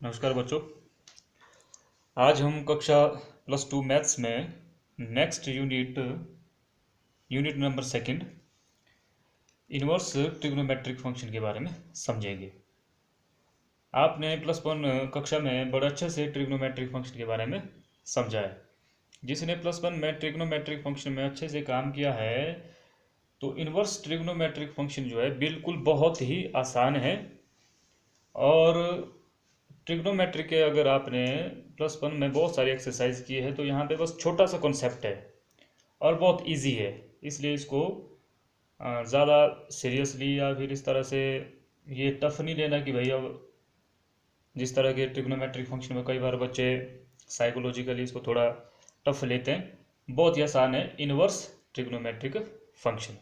नमस्कार बच्चों। आज हम कक्षा +2 मैथ्स में next unit number second inverse trigonometric function के बारे में समझेंगे। आपने +1 कक्षा में बड़े अच्छे से ट्रिग्नोमेट्रिक फंक्शन के बारे में समझा है। जिसने +1 में ट्रिग्नोमेट्रिक फंक्शन में अच्छे से काम किया है तो इनवर्स ट्रिग्नोमेट्रिक फंक्शन जो है बिल्कुल बहुत ही आसान है। और ट्रिग्नोमेट्री के अगर आपने +1 में बहुत सारी एक्सरसाइज की है तो यहाँ पे बस छोटा सा कॉन्सेप्ट है और बहुत इजी है, इसलिए इसको ज़्यादा सीरियसली या फिर इस तरह से ये टफ नहीं लेना कि भाई अब जिस तरह के ट्रिग्नोमेट्रिक फंक्शन में कई बार बच्चे साइकोलॉजिकली इसको थोड़ा टफ लेते हैं। बहुत ही आसान है इनवर्स ट्रिग्नोमेट्रिक फंक्शन।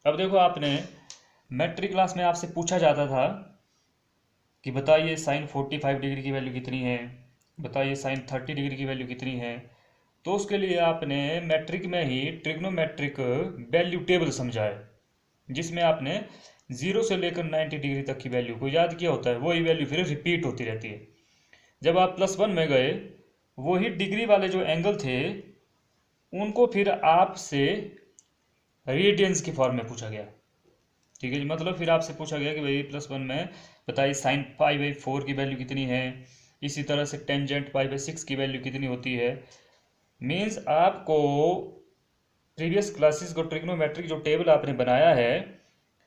अब देखो, आपने मैट्रिक क्लास में आपसे पूछा जाता था कि बताइए साइन 45 डिग्री की वैल्यू कितनी है, बताइए साइन 30 डिग्री की वैल्यू कितनी है। तो उसके लिए आपने मैट्रिक में ही ट्रिग्नोमेट्रिक वैल्यू टेबल समझा है, जिसमें आपने 0 से लेकर 90 डिग्री तक की वैल्यू को याद किया होता है। वही वैल्यू फिर रिपीट होती रहती है। जब आप +1 में गए, वही डिग्री वाले जो एंगल थे उनको फिर आपसे रेडियंस की फॉर्म में पूछा गया। ठीक है जी, मतलब फिर आपसे पूछा गया कि भाई +1 में बताइए साइन π/4 की वैल्यू कितनी है, इसी तरह से टेंजेंट π/6 की वैल्यू कितनी होती है। मीन्स आपको प्रीवियस क्लासेस को ट्रिग्नोमेट्रिक जो टेबल आपने बनाया है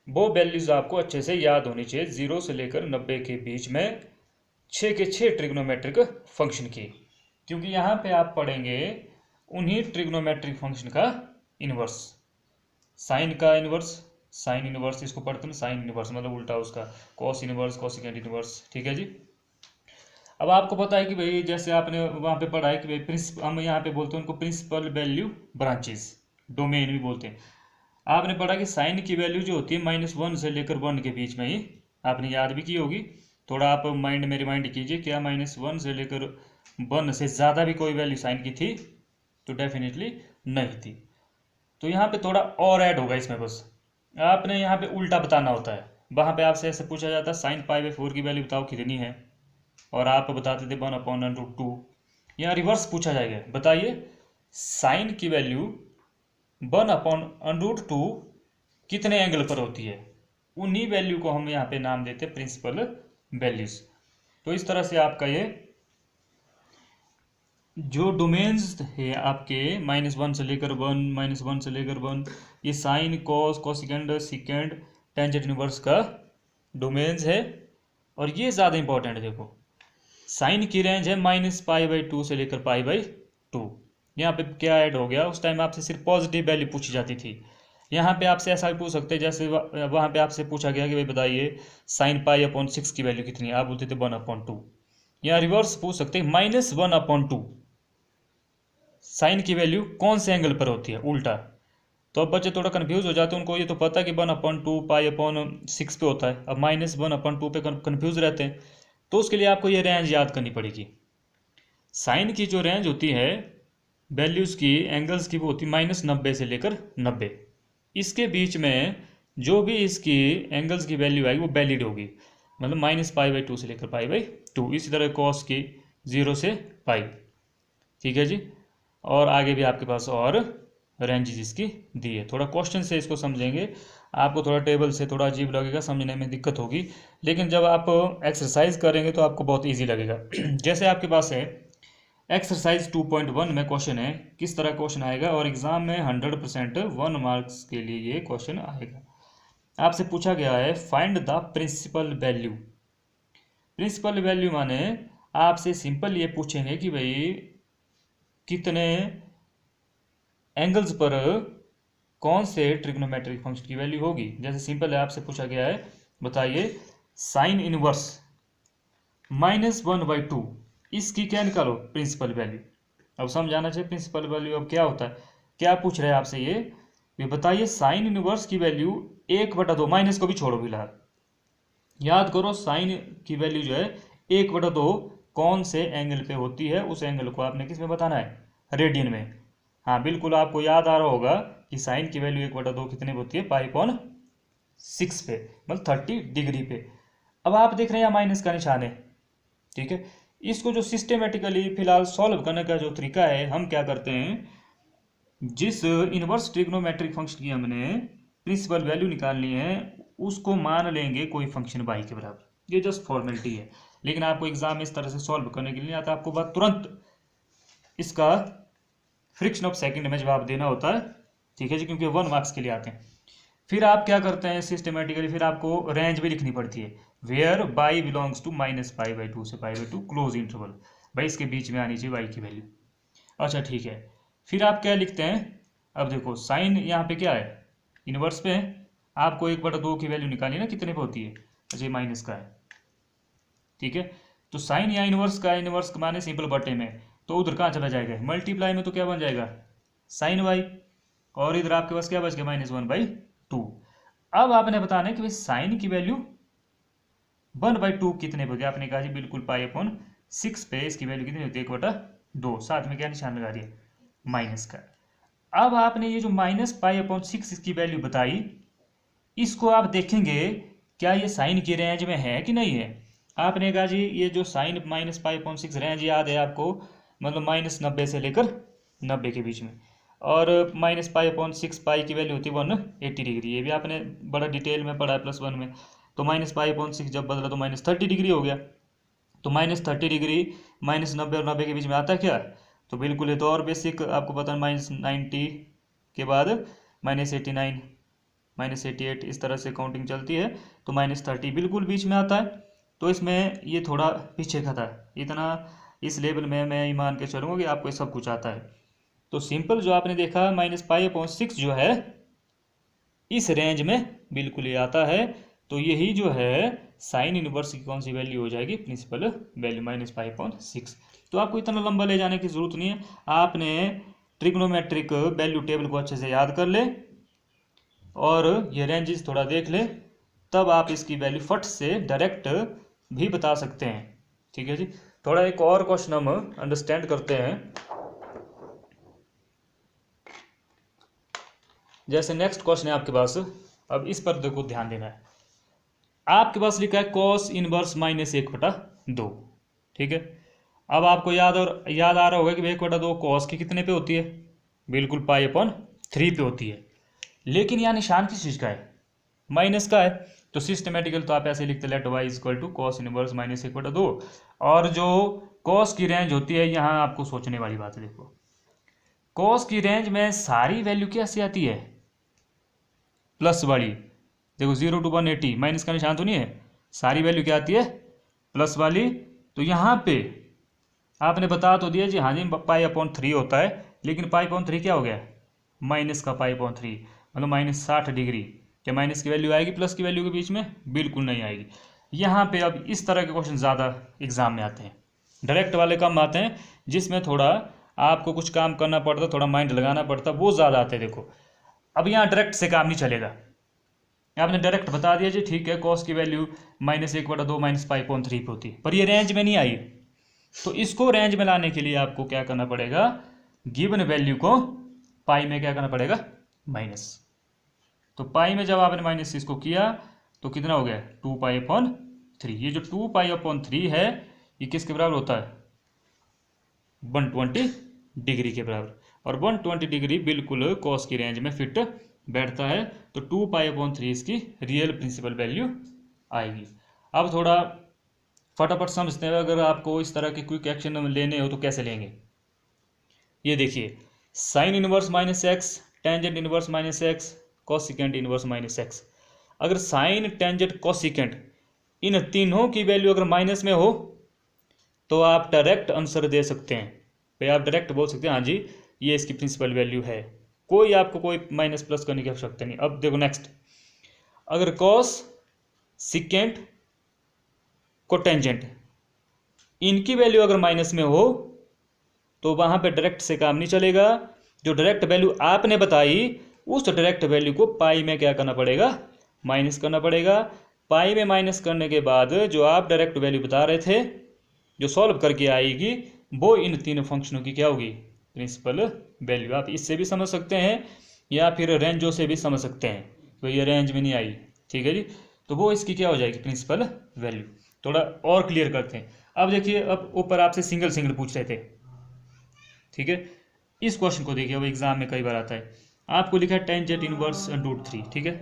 वो वैल्यूज आपको अच्छे से याद होनी चाहिए, 0 से लेकर 90 के बीच में 6 के 6 ट्रिग्नोमेट्रिक फंक्शन की, क्योंकि यहाँ पे आप पढ़ेंगे उन्हीं ट्रिग्नोमेट्रिक फंक्शन का इनवर्स। साइन का इनवर्स, साइन इनवर्स इसको पढ़ते हैं, साइन इनवर्स मतलब उल्टा उसका, कॉस इनवर्स, कोसेकेंट इनवर्स। ठीक है जी। अब आपको पता है कि भाई जैसे आपने वहाँ पे पढ़ा है कि भाई हम यहाँ पे बोलते हैं उनको प्रिंसिपल वैल्यू ब्रांचेस, डोमेन भी बोलते हैं। आपने पढ़ा कि साइन की वैल्यू जो होती है -1 से लेकर 1 के बीच में ही, आपने याद भी की होगी। थोड़ा आप माइंड में रिमाइंड कीजिए, क्या -1 से लेकर 1 से ज़्यादा भी कोई वैल्यू साइन की थी? तो डेफिनेटली नहीं थी। तो यहाँ पे थोड़ा और ऐड होगा इसमें, बस आपने यहाँ पे उल्टा बताना होता है। वहाँ पे आपसे ऐसे पूछा जाता है साइन π/4 की वैल्यू बताओ कितनी है, और आप बताते थे 1/√2। यहाँ रिवर्स पूछा जाएगा, बताइए साइन की वैल्यू 1/√2 कितने एंगल पर होती है। उन्हीं वैल्यू को हम यहाँ पे नाम देते हैं प्रिंसिपल वैल्यूज। तो इस तरह से आपका ये जो डोमेन्स है आपके -1 से लेकर 1, -1 से लेकर 1, ये sine, cos, cosecant, secant, tangent inverse का डोमेन्स है। और ये ज़्यादा इंपॉर्टेंट है, देखो साइन की रेंज है -π/2 से लेकर π/2। यहाँ पे क्या ऐड हो गया, उस टाइम आपसे सिर्फ पॉजिटिव वैल्यू पूछी जाती थी। यहाँ पे आपसे ऐसा भी पूछ सकते हैं, जैसे वहाँ पे आपसे पूछा गया कि भाई बताइए साइन π/6 की वैल्यू कितनी है, आप बोलते थे 1/2। यहाँ रिवर्स पूछ सकते हैं -1/2 साइन की वैल्यू कौन से एंगल पर होती है, उल्टा। तो अब बच्चे थोड़ा कंफ्यूज हो जाते हैं, उनको ये तो पता है कि 1/2 π/6 पे होता है, अब -1/2 पे कंफ्यूज रहते हैं। तो उसके लिए आपको ये रेंज याद करनी पड़ेगी। साइन की जो रेंज होती है वैल्यूज़ की, एंगल्स की, वो होती है -90 से लेकर 90। इसके बीच में जो भी इसकी एंगल्स की वैल्यू आएगी वो वैलिड होगी, मतलब -π/2 से लेकर π/2। इसी तरह कॉस की 0 से π। ठीक है जी। और आगे भी आपके पास और रेंजेस इसकी दी है। थोड़ा क्वेश्चन से इसको समझेंगे, आपको थोड़ा टेबल से थोड़ा अजीब लगेगा, समझने में दिक्कत होगी, लेकिन जब आप एक्सरसाइज करेंगे तो आपको बहुत इजी लगेगा। जैसे आपके पास है एक्सरसाइज 2.1 में क्वेश्चन है, किस तरह क्वेश्चन आएगा, और एग्जाम में 100% 1 मार्क्स के लिए ये क्वेश्चन आएगा। आपसे पूछा गया है find the principal value. Principal value माने आपसे सिंपल ये पूछेंगे कि भाई कितने एंगल्स पर कौन से ट्रिग्नोमेट्रिक फंक्शन की वैल्यू होगी। जैसे सिंपल है, आपसे पूछा गया है बताइए साइन इनवर्स -1/2, इसकी क्या निकालो प्रिंसिपल वैल्यू। अब समझाना चाहिए प्रिंसिपल वैल्यू अब क्या होता है। क्या पूछ रहे हैं आपसे ये बताइए साइन इनवर्स की वैल्यू 1/2, माइनस को भी छोड़ो फिलहाल, याद करो साइन की वैल्यू जो है 1/2 कौन से एंगल पे होती है, उस एंगल को आपने किस में बताना है, रेडियन में। हाँ बिल्कुल, आपको याद आ रहा होगा कि साइन की वैल्यू 1/2 कितने पे होती है, π/6 पे, मतलब 30 डिग्री पे। अब आप देख रहे हैं यहाँ माइनस का निशान है, ठीक है। इसको जो सिस्टेमेटिकली फिलहाल सॉल्व करने का जो तरीका है, हम क्या करते हैं, जिस इनवर्स ट्रिग्नोमेट्रिक फंक्शन की हमने प्रिंसिपल वैल्यू निकालनी है उसको मान लेंगे कोई फंक्शन y के बराबर। ये जस्ट फॉर्मेलिटी है, लेकिन आपको एग्जाम में इस तरह से सॉल्व करने के लिए नहीं आता, आपको बात तुरंत इसका फ्रिक्शन ऑफ सेकंड में जवाब देना होता है, ठीक है जी, क्योंकि 1 मार्क्स के लिए आते हैं। फिर आप क्या करते हैं सिस्टमेटिकली, फिर आपको रेंज भी लिखनी पड़ती है, वेयर बाई बिलोंग्स टू -π/2 से π/2 क्लोज इंटरवल, भाई इसके बीच में आनी चाहिए y की वैल्यू। अच्छा ठीक है, फिर आप क्या लिखते हैं, अब देखो साइन यहाँ पे क्या है, इनवर्स पे है, आपको 1/2 की वैल्यू निकाली ना, कितने पे होती है, अच्छा माइनस का है, ठीक है। तो साइन या इनवर्स का, इनवर्स का माने सिंपल बटे में, तो उधर कहाँ चला जाएगा, मल्टीप्लाई में, तो क्या बन जाएगा साइन y, और इधर आपके पास क्या बच गया -1/2। अब आपने बताना है कि भाई साइन की वैल्यू 1/2 कितने पे, आपने कहा जी बिल्कुल π/6 पे इसकी वैल्यू कितनी होती है, 1/2, साथ में क्या निशान लगा दिया, माइनस का। अब आपने ये जो -π/6 इसकी वैल्यू बताई, इसको आप देखेंगे क्या ये साइन की रेंज में है कि नहीं है। आपने कहा जी ये जो साइन -π/6 रेंज याद है आपको, मतलब -90 से लेकर 90 के बीच में, और -π/6 पाई की वैल्यू होती है 180 डिग्री, ये भी आपने बड़ा डिटेल में पढ़ा है +1 में। तो -π/6 जब बदला तो -30 डिग्री हो गया, तो -30 डिग्री -90 और 90 के बीच में आता है क्या, तो बिल्कुल ये तो और बेसिक आपको पता है, -90 के बाद -89 -88 इस तरह से काउंटिंग चलती है, तो -30 बिल्कुल बीच में आता है। तो इसमें ये थोड़ा पीछे का था, इतना इस लेवल में मैं ये मान के चलूँगा कि आपको सब कुछ आता है। तो सिंपल जो आपने देखा -π/6 जो है इस रेंज में बिल्कुल ये आता है, तो यही जो है साइन इनवर्स की कौन सी वैल्यू हो जाएगी, प्रिंसिपल वैल्यू -π/6। तो आपको इतना लंबा ले जाने की जरूरत नहीं है, आपने ट्रिग्नोमेट्रिक वैल्यू टेबल को अच्छे से याद कर ले और ये रेंजेस थोड़ा देख ले, तब आप इसकी वैल्यू फट से डायरेक्ट भी बता सकते हैं, ठीक है जी। थोड़ा एक और क्वेश्चन हम अंडरस्टैंड करते हैं, जैसे नेक्स्ट क्वेश्चन है आपके पास, अब इस पर देखो ध्यान देना है। आपके पास लिखा है कॉस इनवर्स -1/2, ठीक है। अब आपको याद आ रहा होगा कि 1/2 कॉस की कितने पे होती है, बिल्कुल π/3 पे होती है, लेकिन यहाँ निशान किस चीज़ का है, माइनस का है। तो सिस्टमेटिकल तो आप ऐसे लिखते लेट y = cos इनवर्स -1/2, और जो कॉस की रेंज होती है, यहाँ आपको सोचने वाली बात है, देखो कॉस की रेंज में सारी वैल्यू कैसे आती है, प्लस वाली, देखो 0 to 180, माइनस का निशान तो नहीं है, सारी वैल्यू क्या आती है, प्लस वाली। तो यहाँ पे आपने बता तो दिया जी, हाँ जी π/3 होता है, लेकिन π/3 क्या हो गया, माइनस का π/3, मतलब -60 डिग्री। क्या माइनस की वैल्यू आएगी प्लस की वैल्यू के बीच में, बिल्कुल नहीं आएगी। यहाँ पे अब इस तरह के क्वेश्चन ज़्यादा एग्जाम में आते हैं, डायरेक्ट वाले कम आते हैं, जिसमें थोड़ा आपको कुछ काम करना पड़ता, थोड़ा माइंड लगाना पड़ता, वो ज़्यादा आते हैं। देखो अब यहाँ डायरेक्ट से काम नहीं चलेगा, आपने डायरेक्ट बता दिया जी ठीक है कॉस की वैल्यू -1/2 -π/3 पे होती है, पर ये रेंज में नहीं आई। तो इसको रेंज में लाने के लिए आपको क्या करना पड़ेगा, गिवन वैल्यू को पाई में क्या करना पड़ेगा, माइनस। तो पाई में जब आपने माइनस इसको किया तो कितना हो गया, 2π/3। ये जो 2π/3 है ये किसके बराबर होता है, 120 डिग्री के बराबर, और 120 डिग्री बिल्कुल कॉस की रेंज में फिट बैठता है। तो 2π/3 इसकी रियल प्रिंसिपल वैल्यू आएगी। अब थोड़ा फटाफट समझते हैं, अगर आपको इस तरह के क्विक एक्शन लेने हो तो कैसे लेंगे। ये देखिए, sine inverse -x, tangent inverse -x, cosecant inverse -x। अगर साइन, टेंजेंट, कोसिकेंट इन तीनों की वैल्यू अगर माइनस में हो तो आप डायरेक्ट आंसर दे सकते हैं, भाई आप डायरेक्ट बोल सकते हैं हाँ जी ये इसकी प्रिंसिपल वैल्यू है, कोई आपको कोई माइनस प्लस करने की आवश्यकता नहीं। अब देखो नेक्स्ट, अगर कॉस, सिकेंट, कोटेंजेंट इनकी वैल्यू अगर माइनस में हो तो वहां पे डायरेक्ट से काम नहीं चलेगा। जो डायरेक्ट वैल्यू आपने बताई उस डायरेक्ट वैल्यू को पाई में क्या करना पड़ेगा, माइनस करना पड़ेगा। पाई में माइनस करने के बाद जो आप डायरेक्ट वैल्यू बता रहे थे जो सॉल्व करके आएगी वो इन तीनों फंक्शनों की क्या होगी, प्रिंसिपल वैल्यू। आप इससे भी समझ सकते हैं या फिर रेंजों से भी समझ सकते हैं, तो ये रेंज में नहीं आई, ठीक है जी, तो वो इसकी क्या हो जाएगी, प्रिंसिपल वैल्यू। थोड़ा और क्लियर करते हैं। अब देखिए, अब ऊपर आपसे सिंगल सिंगल पूछ रहे थे, ठीक है। इस क्वेश्चन को देखिए, अब एग्जाम में कई बार आता है। आपको लिखा है टेंजेंट इनवर्स √3, ठीक है।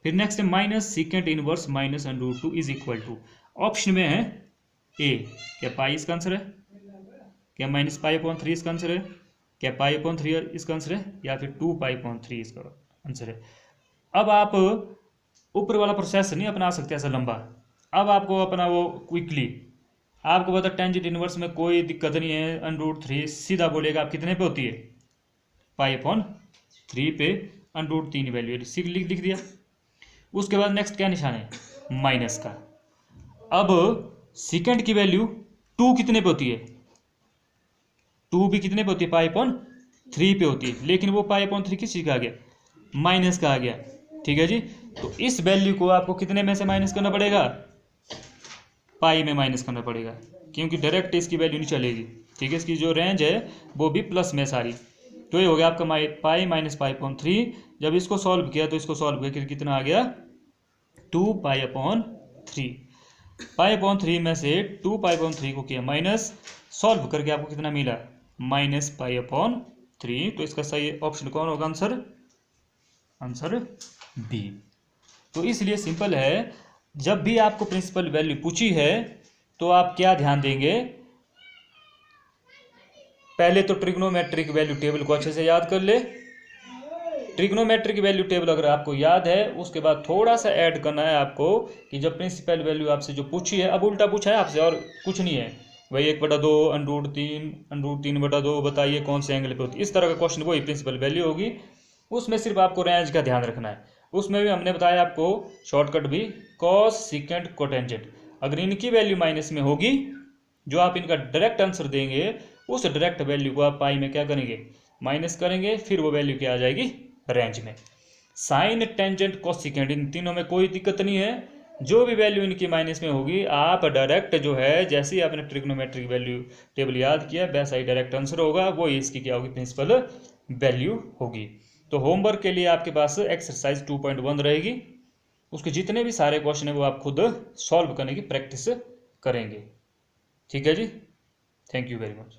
फिर नेक्स्ट है minus secant inverse minus √2 is equal to, option में है ए, क्या पाई इसका आंसर है, क्या माइनस पाई/3 इसका आंसर है, क्या पाई/3 इसका आंसर है, या फिर 2 पाई/3 इसका आंसर है। अब आप ऊपर वाला प्रोसेस नहीं अपना सकते ऐसा लंबा। अब आपको अपना वो क्विकली, आपको पता टेंजेंट इनवर्स में कोई दिक्कत नहीं है, √3 सीधा बोलेगा आप कितने पे होती है, पाई/3 पे √3 वैल्यू लिख दिया। उसके बाद नेक्स्ट क्या निशान है, माइनस का। अब सेकेंड की वैल्यू 2 कितने पे होती है, 2 भी कितने पे होती है, पाई/3 पे होती है, लेकिन वो पाई/3 किस चीज़ का आ गया, माइनस का आ गया, ठीक है जी। तो इस वैल्यू को आपको कितने में से माइनस करना पड़ेगा, पाई में माइनस करना पड़ेगा, क्योंकि डायरेक्ट इसकी वैल्यू नहीं चलेगी, ठीक है। इसकी जो रेंज है वो भी प्लस में सारी। तो ये हो गया आपका पाई माइनस पाई/3। जब इसको सॉल्व किया तो इसको सॉल्व किया कितना आ गया, 2 पाई/3। पाई/3 में से 2 पाई/3 को किया माइनस, सॉल्व करके आपको कितना मिला, माइनस पाई/3। तो इसका सही ऑप्शन कौन होगा, आंसर बी। तो इसलिए सिंपल है, जब भी आपको प्रिंसिपल वैल्यू पूछी है तो आप क्या ध्यान देंगे, पहले तो ट्रिग्नोमेट्रिक वैल्यू टेबल को अच्छे से याद कर ले। ट्रिग्नोमेट्रिक वैल्यू टेबल अगर आपको याद है, उसके बाद थोड़ा सा ऐड करना है आपको कि जब प्रिंसिपल वैल्यू आपसे जो पूछी है, अब उल्टा पूछा है आपसे और कुछ नहीं है भाई, 1/2 √3 बताइए कौन से एंगल पे होती है, इस तरह का क्वेश्चन वही प्रिंसिपल वैल्यू होगी। उसमें सिर्फ आपको रेंज का ध्यान रखना है। उसमें भी हमने बताया आपको शॉर्टकट भी, कॉस सीकेंट कोटेंजेंट। अगर इनकी वैल्यू माइनस में होगी, जो आप इनका डायरेक्ट आंसर देंगे, उस डायरेक्ट वैल्यू को आप पाई में क्या करेंगे, माइनस करेंगे, फिर वो वैल्यू क्या आ जाएगी, रेंज में। साइन टेंजेंट कोसिकेंट इन तीनों में कोई दिक्कत नहीं है, जो भी वैल्यू इनकी माइनस में होगी, आप डायरेक्ट जो है, जैसे ही आपने ट्रिग्नोमेट्रिक वैल्यू टेबल याद किया वैसा ही डायरेक्ट आंसर होगा, वो इसकी क्या होगी, प्रिंसिपल वैल्यू होगी। तो होमवर्क के लिए आपके पास एक्सरसाइज 2.1 रहेगी, उसके जितने भी सारे क्वेश्चन है वो आप खुद सॉल्व करने की प्रैक्टिस करेंगे, ठीक है जी। Thank you very much.